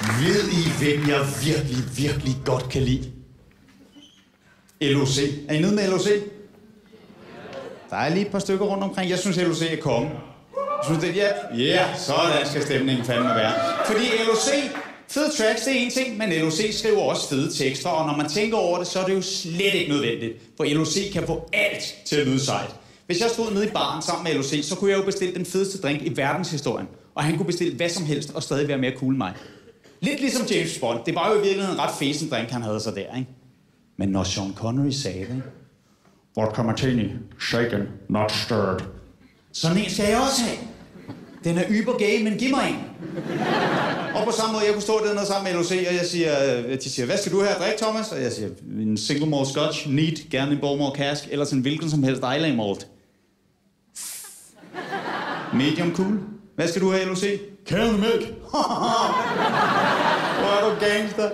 Ved I, hvem jeg virkelig godt kan lide? LOC. Er I nede med LOC? Der er lige et par stykker rundt omkring. Jeg synes, LOC er konge. Jeg synes, det er... Ja, sådan skal stemningen fandme være. Fordi LOC, fede tracks, det er en ting, men LOC skriver også fede tekster, og når man tænker over det, så er det jo slet ikke nødvendigt. For LOC kan få alt til at lyde sejt. Hvis jeg stod nede i baren sammen med LOC, så kunne jeg jo bestille den fedeste drink i verdenshistorien. Og han kunne bestille hvad som helst og stadig være mere cool end mig. Lidt ligesom James Bond. Det var jo i virkeligheden en ret fesen drink, han havde så der, ikke? Men når Sean Connery sagde det... Vodka martini, shaken, not stirred. Sådan en skal jeg også have. Den er ybergay, men giv mig en. Og på samme måde, jeg kunne stå dernede sammen med LOC, og de siger, hvad skal du have at drikke, Thomas? Og jeg siger, en single malt scotch, neat, gerne en Bowmore cask, eller sådan en hvilken som helst Islay malt. Medium cool. Hvad skal du have, LOC? Kærnemælk. Hvor er du gangster.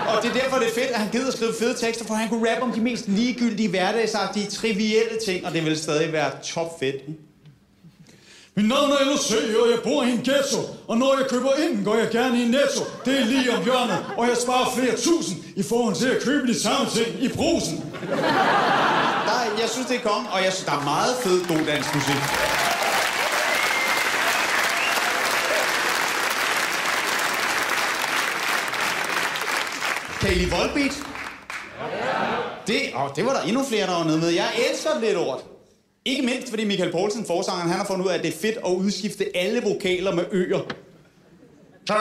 Og det er derfor, det er fedt, at han gider at skrive fede tekster, for han kunne rappe om de mest ligegyldige, hverdagsagtige, trivielle ting, og det vil stadig være topfedt. Min navn er LOC, og jeg bor i en ghetto. Og når jeg køber ind, går jeg gerne i Netto. Det er lige om hjørnet, og jeg sparer flere tusind i forhold til at købe de samme ting i brusen. Jeg synes, det er kongen, og jeg synes, der er meget fed, god dansk musik. Kan I lide Volbeat? Det var der endnu flere, der var nede med. Jeg elsker det ord. Ikke mindst, fordi Michael Poulsen, forsangeren, han har fundet ud af, at det er fedt at udskifte alle vokaler med øer. Så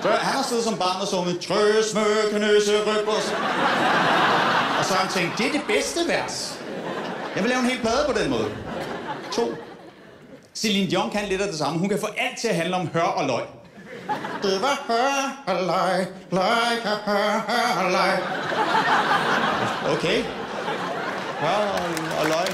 han har siddet som barn og sunget Trøsmøkenøse rygbos. Og så har han tænkt, det er det bedste vers. Jeg vil lave en hel plade på den måde. 2. Celine Dion kan lidt af det samme. Hun kan få alt til at handle om hør og løg. Det var hør og løg, hør og løg. Okay. Hør og løg.